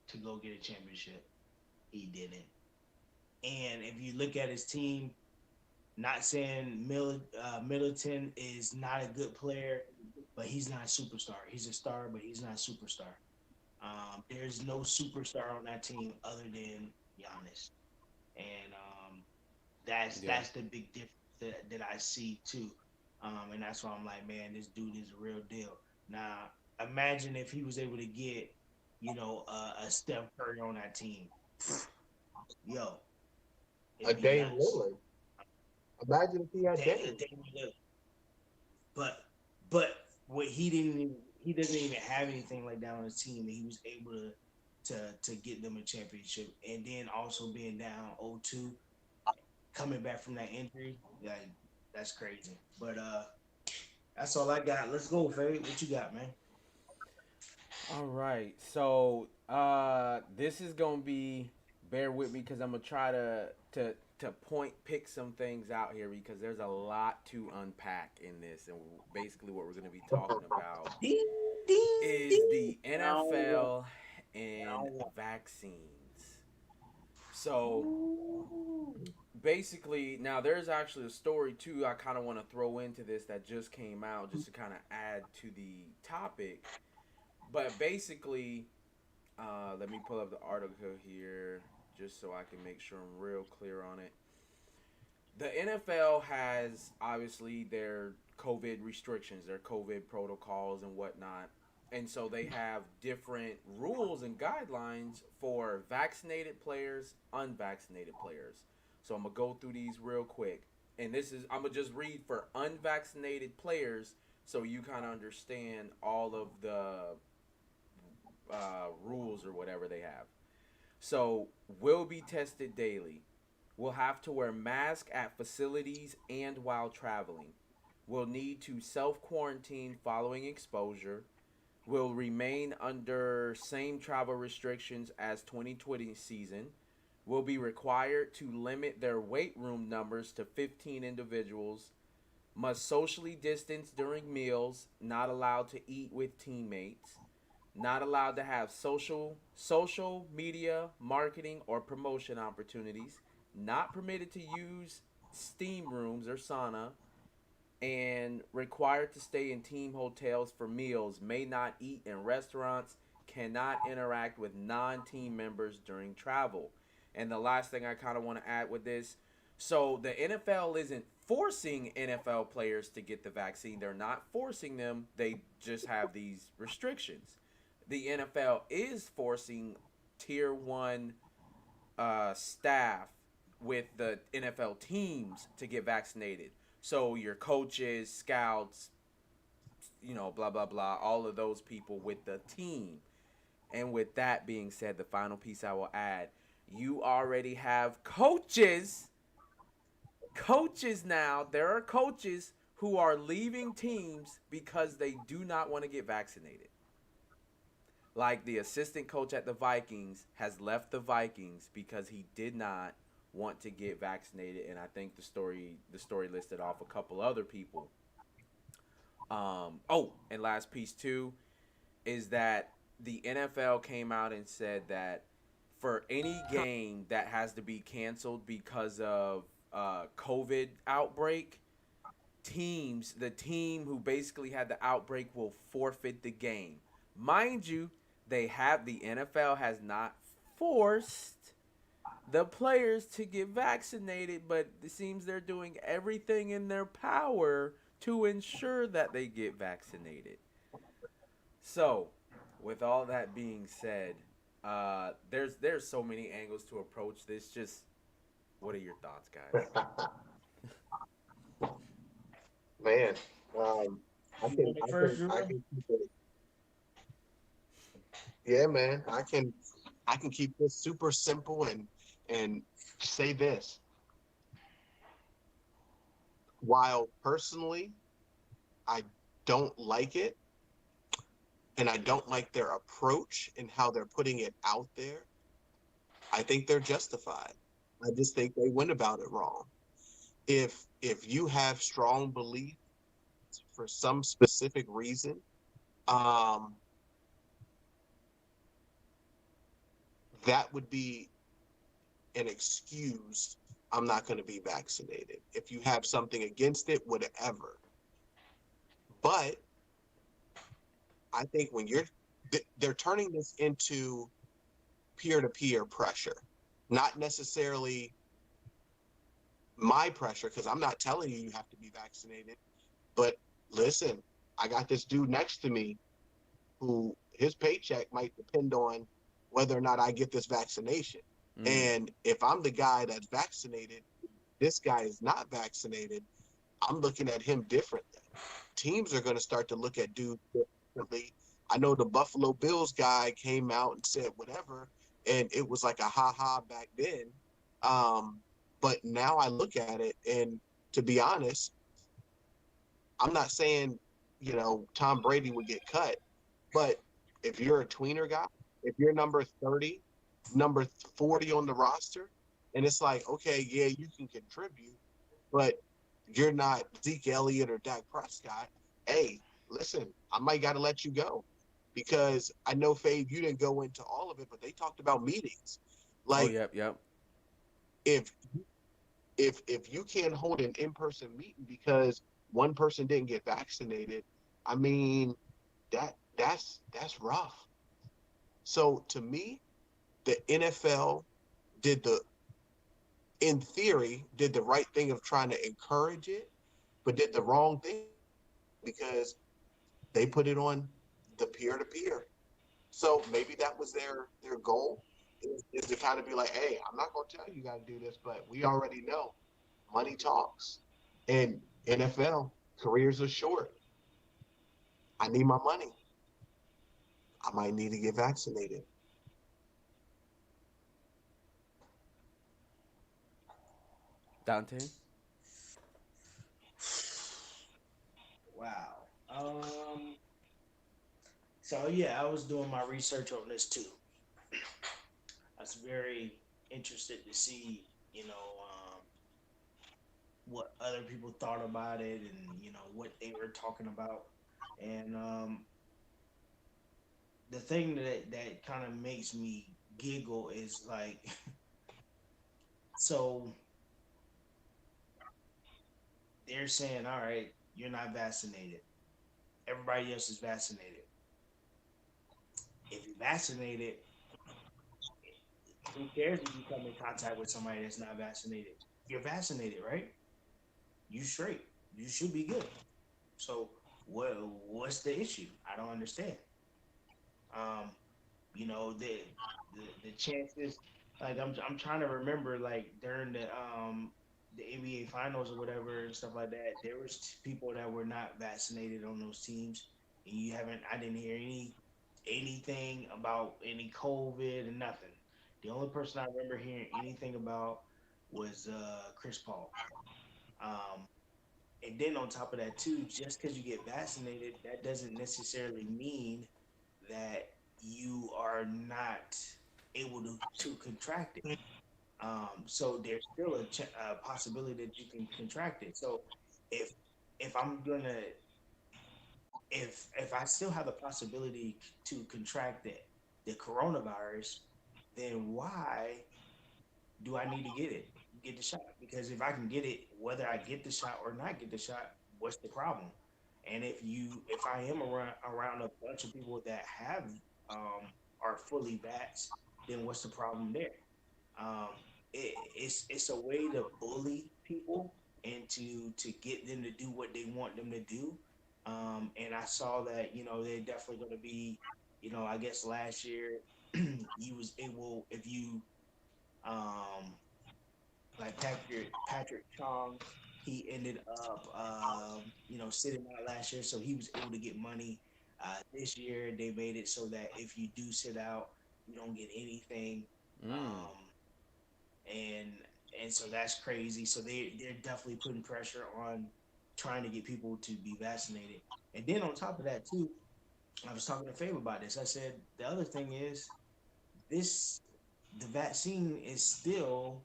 to go get a championship. He didn't. And if you look at his team, not saying Middleton is not a good player, but he's not a superstar. He's a star, but he's not a superstar. There's no superstar on that team other than Giannis, and that's Yeah. that's the big difference that I see too. And that's why I'm like, man, this dude is a real deal. Now, imagine if he was able to get, a Steph Curry on that team. Yo, A it'd be Dame nuts. Lillard. Imagine if he had Damn, Dame. damn, but but what he doesn't even have anything like that on his team, and he was able to get them a championship, and then also being down 0-2, coming back from that injury, like that's crazy. But that's all I got. Let's go, Fade. What you got, man? All right. So this is gonna be bear with me because I'm gonna try to point pick some things out here because there's a lot to unpack in this, and basically what we're gonna be talking about Ding, ding, is ding. the NFL and vaccines. So basically, now there's actually a story too I kind of want to throw into this that just came out just to kind of add to the topic. But basically, let me pull up the article here just so I can make sure I'm real clear on it. The NFL has obviously their COVID restrictions, their COVID protocols and whatnot. And so they have different rules and guidelines for vaccinated players, unvaccinated players. So I'm going to go through these real quick. And this is, I'm going to just read for unvaccinated players so you kind of understand all of the rules or whatever they have. So, will be tested daily. Will have to wear mask at facilities and while traveling. Will need to self quarantine following exposure. Will remain under same travel restrictions as 2020 season. Will be required to limit their weight room numbers to 15 individuals. Must socially distance during meals. Not allowed to eat with teammates. Not allowed to have social media marketing or promotion opportunities. Not permitted to use steam rooms or sauna, and required to stay in team hotels for meals. May not eat in restaurants. Cannot interact with non-team members during travel. And the last thing I kind of want to add with this, so the NFL isn't forcing NFL players to get the vaccine. They're not forcing them. They just have these restrictions. The NFL is forcing tier one staff with the NFL teams to get vaccinated. So your coaches, scouts, blah blah blah, all of those people with the team. And with that being said, the final piece I will add, you already have coaches now. There are coaches who are leaving teams because they do not want to get vaccinated. Like the assistant coach at the Vikings has left the Vikings because he did not want to get vaccinated, and I think the story listed off a couple other people. And last piece too is that the NFL came out and said that for any game that has to be canceled because of COVID outbreak, the team who basically had the outbreak will forfeit the game. Mind you, the NFL has not forced the players to get vaccinated, but it seems they're doing everything in their power to ensure that they get vaccinated. So, with all that being said, there's so many angles to approach this. Just what are your thoughts, guys? Man, um, I You can, want it I first, can, I Jerome? can keep it. Yeah, man, I can keep this super simple and say this. While personally, I don't like it, and I don't like their approach and how they're putting it out there. I think they're justified. I just think they went about it wrong. If you have strong belief for some specific reason, um, that would be an excuse. I'm not going to be vaccinated. If you have something against it, whatever. But I think when they're turning this into peer-to-peer pressure, not necessarily my pressure, because I'm not telling you you have to be vaccinated. But listen, I got this dude next to me who his paycheck might depend on whether or not I get this vaccination. Mm. And if I'm the guy that's vaccinated, this guy is not vaccinated, I'm looking at him differently. Teams are going to start to look at dudes differently. I know the Buffalo Bills guy came out and said whatever, and it was like a ha ha back then. Um, but now I look at it, and to be honest, I'm not saying, Tom Brady would get cut, but if you're a tweener guy, if you're number 30 number 40 on the roster. And it's like, okay, yeah, you can contribute, but you're not Zeke Elliott or Dak Prescott. Hey, listen, I might got to let you go because I know, Fave, you didn't go into all of it, but they talked about meetings. Oh, Like, yep, yep. if if you can't hold an in-person meeting because one person didn't get vaccinated, I mean, that's rough. So to me, the NFL did the in theory did the right thing of trying to encourage it, but did the wrong thing because they put it on the peer to peer. So maybe that was their goal is to kind of be like, hey, I'm not going to tell you got to do this, but we already know money talks. And NFL careers are short. I need my money. I might need to get vaccinated. Dante. Wow. So yeah, I was doing my research on this too. I was very interested to see, what other people thought about it, and what they were talking about. And the thing that kind of makes me giggle is like, so they're saying, all right, you're not vaccinated. Everybody else is vaccinated. If you're vaccinated, who cares if you come in contact with somebody that's not vaccinated? You're vaccinated, right? You straight. You should be good. So what's the issue? I don't understand. Um, the chances, like I'm trying to remember, like during the NBA finals or whatever and stuff like that, there was people that were not vaccinated on those teams, and I didn't hear anything about any COVID and nothing. The only person I remember hearing anything about was Chris Paul. Um, and then on top of that too, just because you get vaccinated, that doesn't necessarily mean that you are not able to contract it. So there's still a possibility that you can contract it. So if if I'm gonna if I still have the possibility to contract the coronavirus, then why do I need to get the shot? Because if I can get it, whether I get the shot or not get the shot, what's the problem? And if I am around a bunch of people that have are fully vaxxed, then what's the problem there? Um, it's a way to bully people and to get them to do what they want them to do. And I saw that they're definitely going to be, I guess last year you was able if you um, like Patrick Chong, he ended up sitting out last year, so he was able to get money. This year they made it so that if you do sit out, you don't get anything. Mm. Um, and and so that's crazy. So they're definitely putting pressure on trying to get people to be vaccinated. And then on top of that too, I was talking to Fabe about this. I said the other thing is this the vaccine is still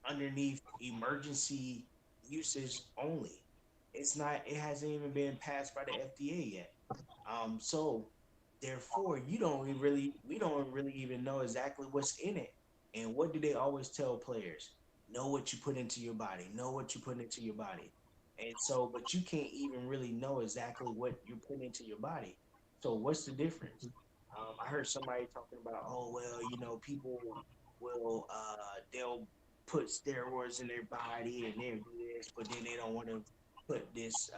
underneath emergency usage only. It's not. It hasn't even been passed by the FDA yet. So therefore, we don't really even know exactly what's in it. And what do they always tell players? Know what you put into your body. Know what you put into your body. And so, but you can't even really know exactly what you're putting into your body. So what's the difference? I heard somebody talking about, oh well, people will they'll put steroids in their body and they'll do this, but then they don't want to put this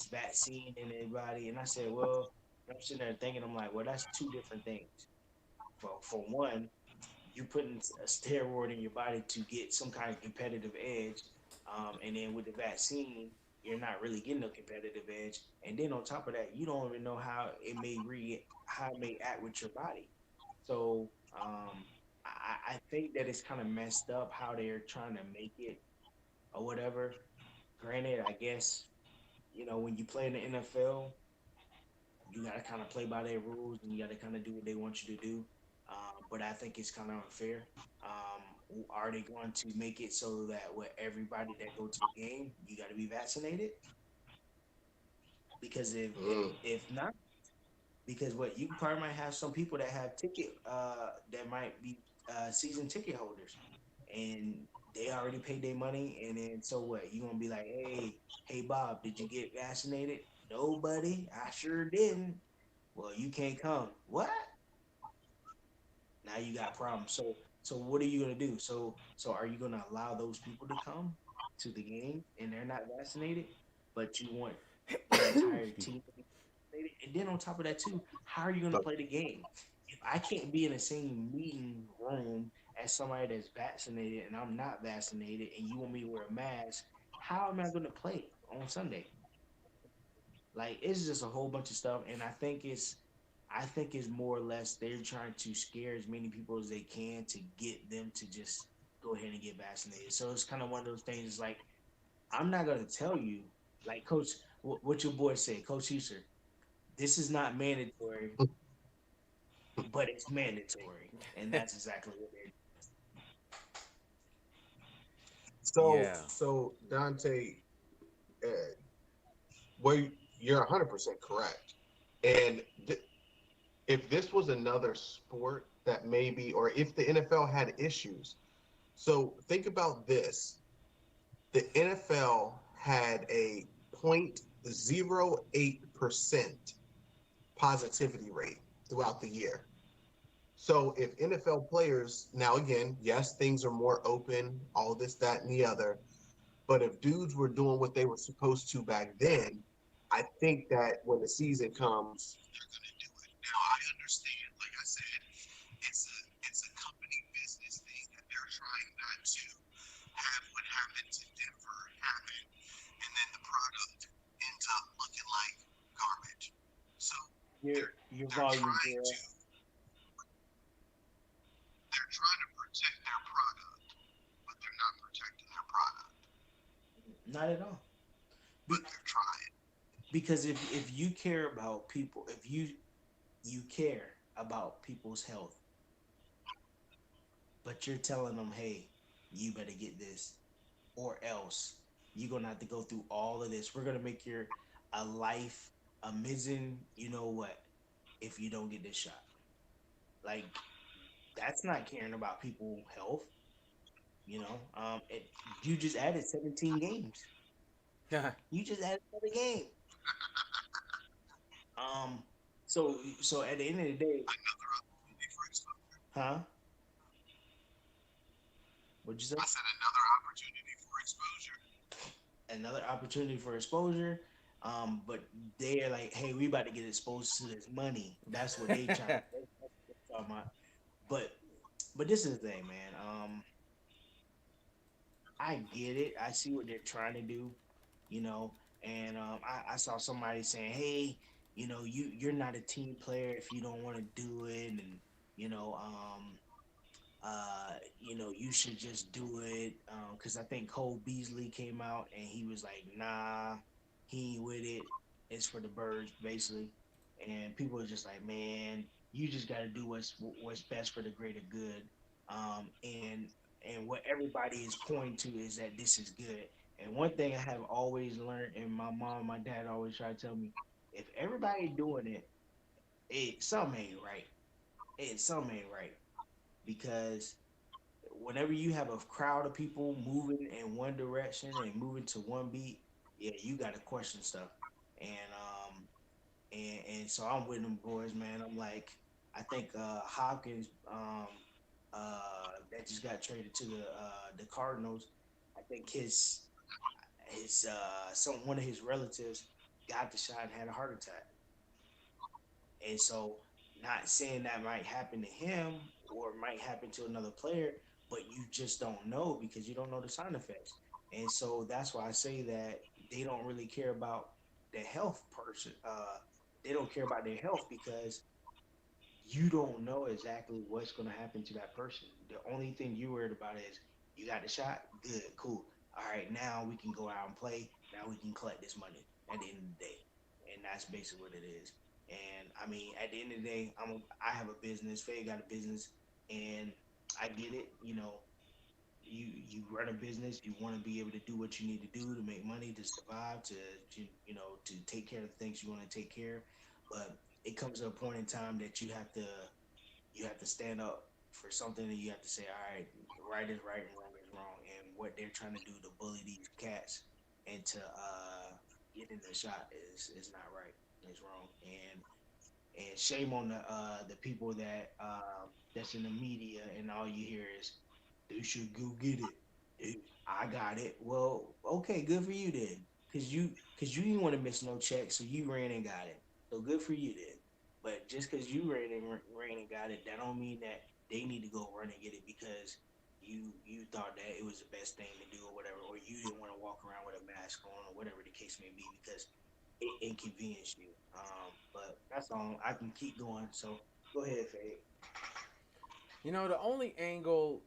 vaccine in their body. And I said, well, I'm sitting there thinking, I'm like, well, that's two different things. For one, you're putting a steroid in your body to get some kind of competitive edge, and then with the vaccine, you're not really getting a competitive edge. And then on top of that, you don't even know how it may act with your body. So I think that it's kind of messed up how they're trying to make it or whatever. Granted, I guess when you play in the NFL, you got to kind of play by their rules and you got to kind of do what they want you to do. but I think it's kind of unfair. Are they going to make it so that with everybody that go to the game, you got to be vaccinated? Because Mm. if not, because what you probably might have some people that have ticket that might be season ticket holders, and they already paid their money, and then so what? You gonna be like, hey Bob, did you get vaccinated? Nobody, I sure didn't. Well, you can't come. What? Now you got problems. So what are you gonna do? So are you gonna allow those people to come to the game and they're not vaccinated, but you want your entire Excuse me. team to be vaccinated? And then on top of that too, how are you gonna So, play the game? If I can't be in the same meeting room as somebody that's vaccinated and I'm not vaccinated, and you want me to wear a mask, how am I gonna play on Sunday? Like it's just a whole bunch of stuff, and I think it's more or less they're trying to scare as many people as they can to get them to just go ahead and get vaccinated. So it's kind of one of those things. It's like I'm not gonna tell you, like Coach, what your boy said, Coach Easter. This is not mandatory, but it's mandatory, and that's exactly what they're. Yeah. so Dante, uh, well, you're 100% correct. And if this was another sport that maybe, or if the NFL had issues, so think about this: the NFL had a 0.08% positivity rate throughout the year. So if NFL players, now again, yes, things are more open, all this, that, and the other, but if dudes were doing what they were supposed to back then, I think that when the season comes, they're going to do it. Now I understand, like I said, it's a company business thing that they're trying not to have what happened to Denver happen, and then the product ends up looking like garbage. So Your they're volume, trying girl. to they're trying to protect their product, but they're not protecting their product, Not at all. but Be, they're trying. because if you care about people, if you care about people's health, but you're telling them, hey, you better get this, or else you're gonna have to go through all of this. We're gonna make your a life a mizzen, you know what, if you don't get this shot. Like that's not caring about people's health, you know. You just added 17 games. You just added another game. Um, so at the end of the day, Another opportunity for exposure. huh? What'd you say? I said another opportunity for exposure. Another opportunity for exposure. But they're like, hey, we about to get exposed to this money. That's what they trying. That's what they're talking about. But but this is the thing, man. I get it. I see what they're trying to do, you know. And I saw somebody saying, hey, you're not a team player if you don't want to do it, and you know, you should just do it. Because I think Cole Beasley came out and he was like, nah, he ain't with it. It's for the birds, basically. And people are just like, man, you just got to do what's best for the greater good. And what everybody is pointing to is that this is good. And one thing I have always learned, and my mom, and my dad always try to tell me, if everybody doing it, something ain't right. Something ain't right because whenever you have a crowd of people moving in one direction and moving to one beat, yeah, you got to question stuff. And and so I'm with them boys, man. I'm like, I think Hopkins, that just got traded to the Cardinals. I think his some one of his relatives got the shot and had a heart attack. And so, not saying that might happen to him or might happen to another player, but you just don't know because you don't know the side effects. And so that's why I say that they don't really care about the health person. They don't care about their health because you don't know exactly what's going to happen to that person. The only thing you worried about is you got the shot, good, cool. All right, now we can go out and play. Now we can collect this money at the end of the day, and that's basically what it is. And I mean, at the end of the day, I have a business. Faye got a business, And I get it. You run a business. You want to be able to do what you need to do to make money, to survive, to take care of the things you want to take care of. But it comes to a point in time that you have to stand up for something, and you have to say, all right, right is right and wrong is wrong. And what they're trying to do to bully these cats into get in the shot is not right. It's wrong. And shame on the people that's in the media, and all you hear is they should go get it. I got it. Well, okay, good for you then, cause you didn't want to miss no check, so you ran and got it. So good for you then. But just cause you ran and got it, that don't mean that they need to go run and get it because you thought that it was the best thing to do or whatever, or you didn't want to walk around with a mask on or whatever the case may be because it inconvenienced you. But that's all. I can keep going. So go ahead, Fade. The only angle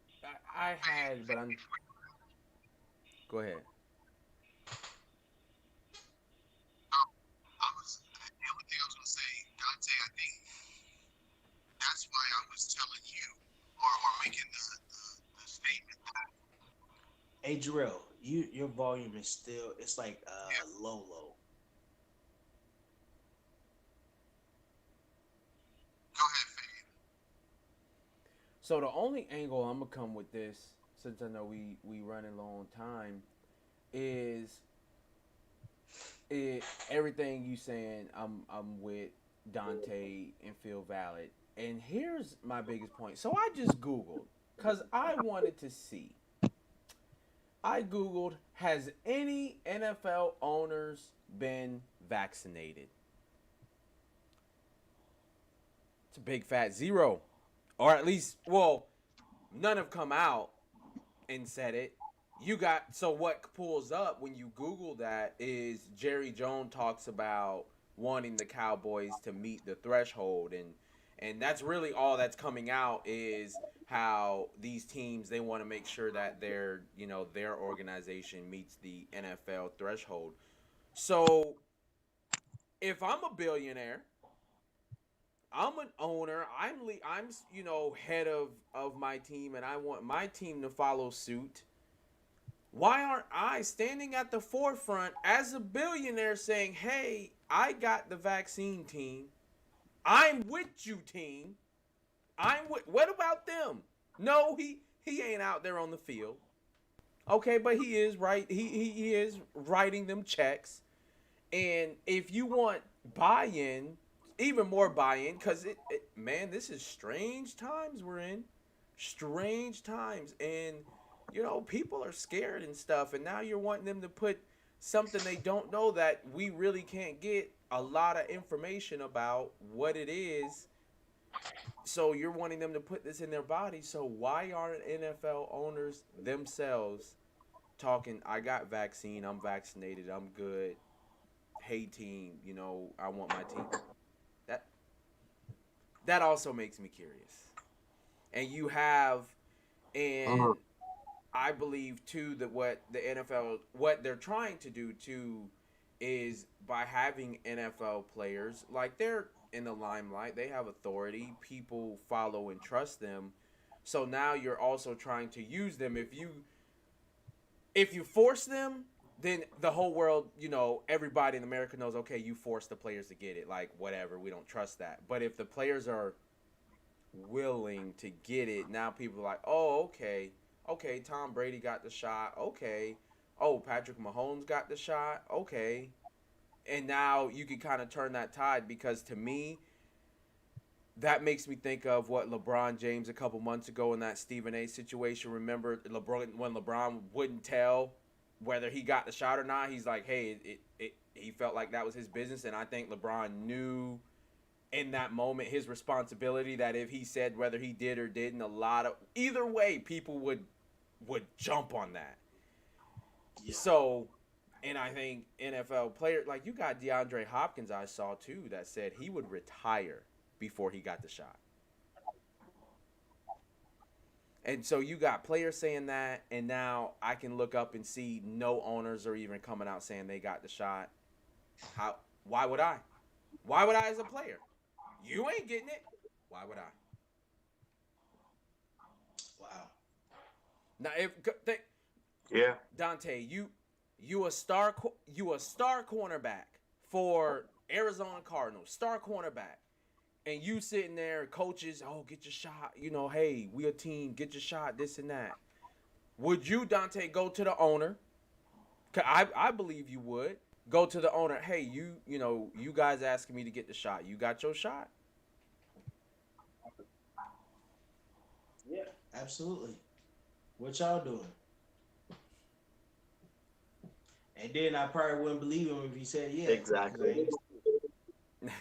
I had, but I'm go ahead. I was the only thing I was gonna say, Dante. I think that's why I was telling you, or making the statement that Hey, Jarrell, your volume is still. It's like yeah, low, low. go ahead, Fade. So the only angle I'm gonna come with this, since I know we running low on time, is everything you saying. I'm with Dante and feel valid. And here's my biggest point. So I just Googled because I wanted to see. I Googled, has any NFL owners been vaccinated? It's a big fat zero. Or at least, well, none have come out and said it. So what pulls up when you Google that is Jerry Jones talks about wanting the Cowboys to meet the threshold, and that's really all that's coming out is how these teams, they want to make sure that their organization meets the NFL threshold. So if I'm a billionaire, I'm an owner, I'm head of my team, and I want my team to follow suit. Why aren't I standing at the forefront as a billionaire saying, hey, I got the vaccine, team? I'm with you, team. What about them? No, he ain't out there on the field. Okay, but he is right. He is writing them checks. And if you want buy-in, even more buy-in, because man, this is strange times we're in. Strange times. And people are scared and stuff, and now you're wanting them to put something they don't know, that we really can't get a lot of information about what it is. So you're wanting them to put this in their body. So why aren't NFL owners themselves talking, I got vaccine, I'm vaccinated, I'm good. Hey team, I want my team. That that also makes me curious. And you have, and Mhm. I believe too that what the NFL, what they're trying to do too, is by having NFL players, like, they're in the limelight, they have authority, people follow and trust them. So now you're also trying to use them. If you force them, then the whole world, everybody in America knows, okay, you force the players to get it, like, whatever, we don't trust that. But if the players are willing to get it, now people are like, oh, okay, Tom Brady got the shot, okay, oh, Patrick Mahomes got the shot, okay. And now you can kind of turn that tide, because to me, that makes me think of what LeBron James a couple months ago in that Stephen A situation. Remember LeBron, when LeBron wouldn't tell whether he got the shot or not? He's like, hey, he felt like that was his business, and I think LeBron knew in that moment his responsibility, that if he said whether he did or didn't, a lot of, either way, people would jump on that. Yeah. So, and I think NFL players, like, you got DeAndre Hopkins, I saw too, that said he would retire before he got the shot. And so you got players saying that, and now I can look up and see no owners are even coming out saying they got the shot. How? Why would I? Why would I as a player? You ain't getting it. Why would I? Now, if think, Yeah. Dante, you a star cornerback for Arizona Cardinals, star cornerback, and you sitting there, coaches, oh, get your shot, hey, we a team, get your shot, this and that. Would you, Dante, go to the owner? 'Cause I believe you would go to the owner. Hey, you guys asking me to get the shot. You got your shot. Yeah, absolutely. What y'all doing? And then I probably wouldn't believe him if he said yeah. 'Cause I Exactly. ain't,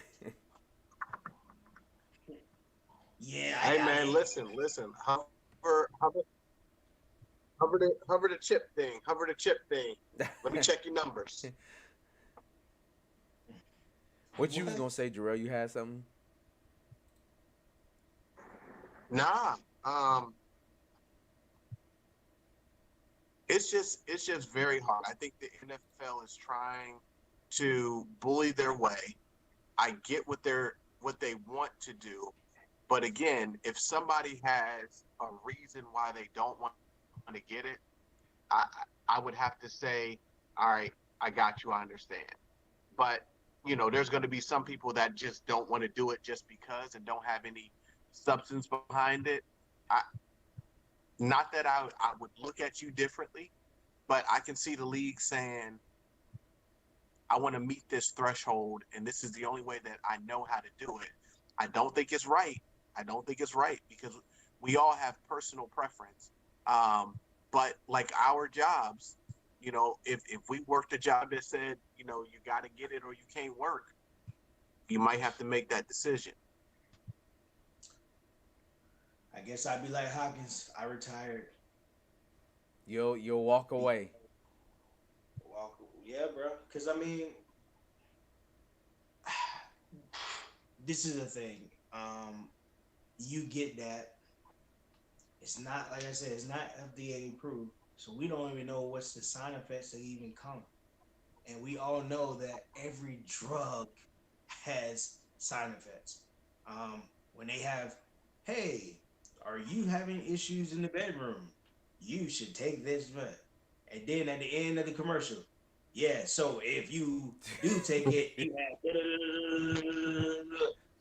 yeah, I Hey got man, it. listen. Hover the chip thing. Hover the chip thing. Let me check your numbers. What you was What? gonna say, Jarrell? You had something? Nah. It's just very hard. I think the NFL is trying to bully their way. I get what they want to do, but again, if somebody has a reason why they don't want to get it, I I would have to say, all right, I got you, I understand. But there's going to be some people that just don't want to do it just because and don't have any substance behind it. I, Not that I would look at you differently, but I can see the league saying, I want to meet this threshold, and this is the only way that I know how to do it. I don't think it's right. I don't think it's right because we all have personal preference. But like our jobs, if we worked a job that said, you got to get it or you can't work, you might have to make that decision. I guess I'd be like Hopkins. I retired. You'll walk away. Walk. Yeah, bro. Because I mean, this is the thing. You get that it's not like I said, it's not FDA approved, so we don't even know what's the side effects that even come. And we all know that every drug has side effects. When they have, hey, are you having issues in the bedroom? You should take this drug. And then at the end of the commercial, yeah. So if you do take it, you have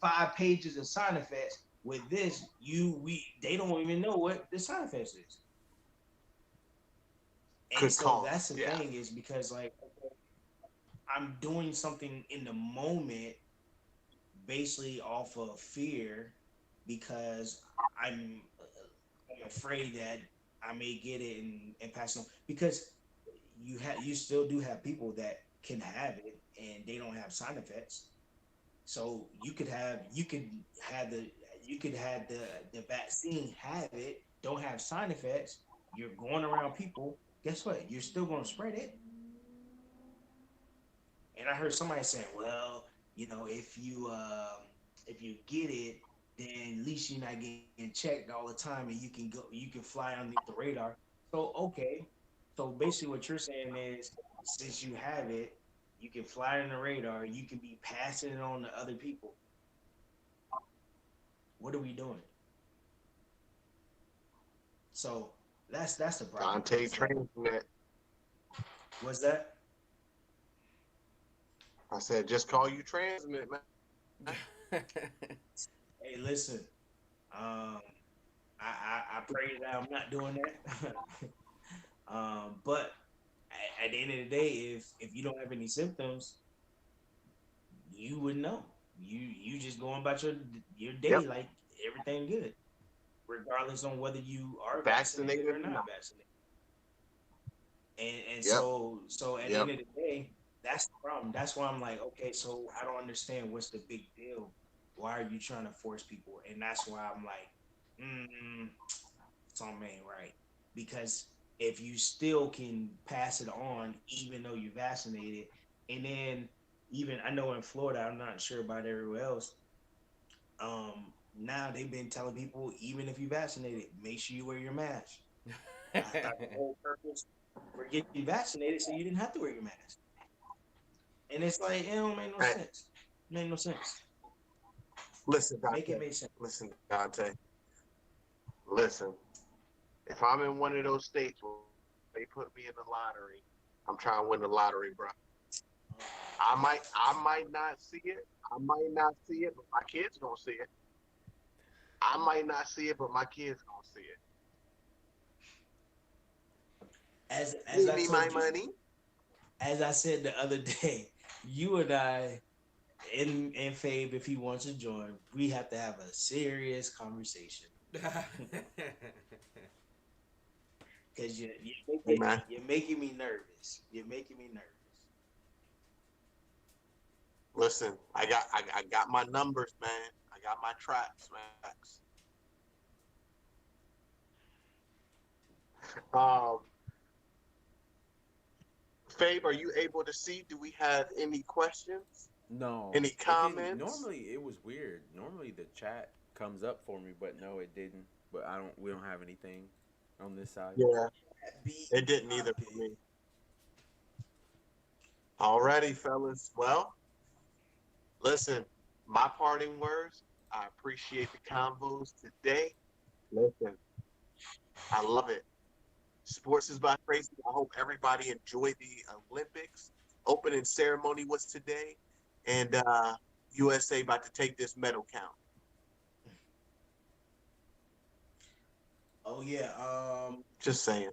5 pages of side effects. With this, they don't even know what the side effects is. And Could so cause, that's the yeah. thing is because like I'm doing something in the moment basically off of fear because I'm I'm afraid that I may get it and pass it on because you still do have people that can have it and they don't have side effects. So you could have the vaccine have it, don't have side effects. You're going around people. Guess what? You're still going to spread it. And I heard somebody saying, well, if you get it, then at least you're not getting checked all the time, and you can fly underneath the radar. So okay, so basically what you're saying is, since you have it, you can fly on the radar, you can be passing it on to other people. What are we doing? So that's the problem. Dante It's like, Transmit. what's that? I said, just call you Transmit, man. Hey, listen, um, I pray that I'm not doing that. But at the end of the day, if you don't have any symptoms, you would know. You just going about your day Yep. like everything good, regardless on whether you are vaccinated Vaccinated or or not not. vaccinated. And Yep. so at the Yep. end of the day, that's the problem. That's why I'm like, okay, so I don't understand what's the big deal. Why are you trying to force people? And that's why I'm like, mm, something ain't right. Because if you still can pass it on, even though you're vaccinated, and then even I know in Florida, I'm not sure about everywhere else. Now they've been telling people, even if you're vaccinated, make sure you wear your mask. I thought the whole purpose for getting vaccinated so you didn't have to wear your mask. And it's like, it don't make no Hey, sense. It make no sense. listen, Make it Dante. make sense. Listen, Dante. Listen. If I'm in one of those states where they put me in the lottery, I'm trying to win the lottery, bro. I might not see it. I might not see it, but my kids gonna see it. I might not see it, but my kids gonna see it. As Give I me my told you, money. as I said the other day, you and I and Fabe, if he wants to join, we have to have a serious conversation because Hey man, you're making me nervous. You're making me nervous. listen, I got my numbers, man. I got my tracks, Max. Um, Fabe, are you able to see? Do we have any questions? No, Any it didn't. comments? Normally, it was weird. Normally, the chat comes up for me, but no, it didn't. But I don't. We don't have anything on this side. Yeah, Beat it didn't my either for pig. me. Alrighty, fellas. Well, listen, my parting words. I appreciate the convos today. Listen, I love it. Sports is about crazy. I hope everybody enjoyed the Olympics. Opening ceremony was today, and USA about to take this medal count. Oh yeah. Just saying.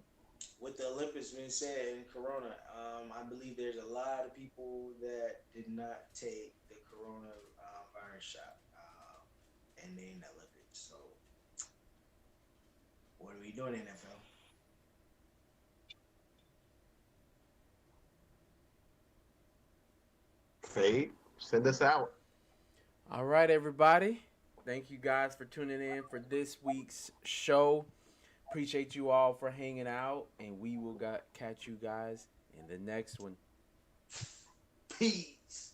With the Olympics being said and Corona, I believe there's a lot of people that did not take the Corona virus shot, and they in the Olympics. So what are we doing, NFL? Fade, send us out. All right, everybody. Thank you guys for tuning in for this week's show. Appreciate you all for hanging out, and we will catch you guys in the next one. Peace.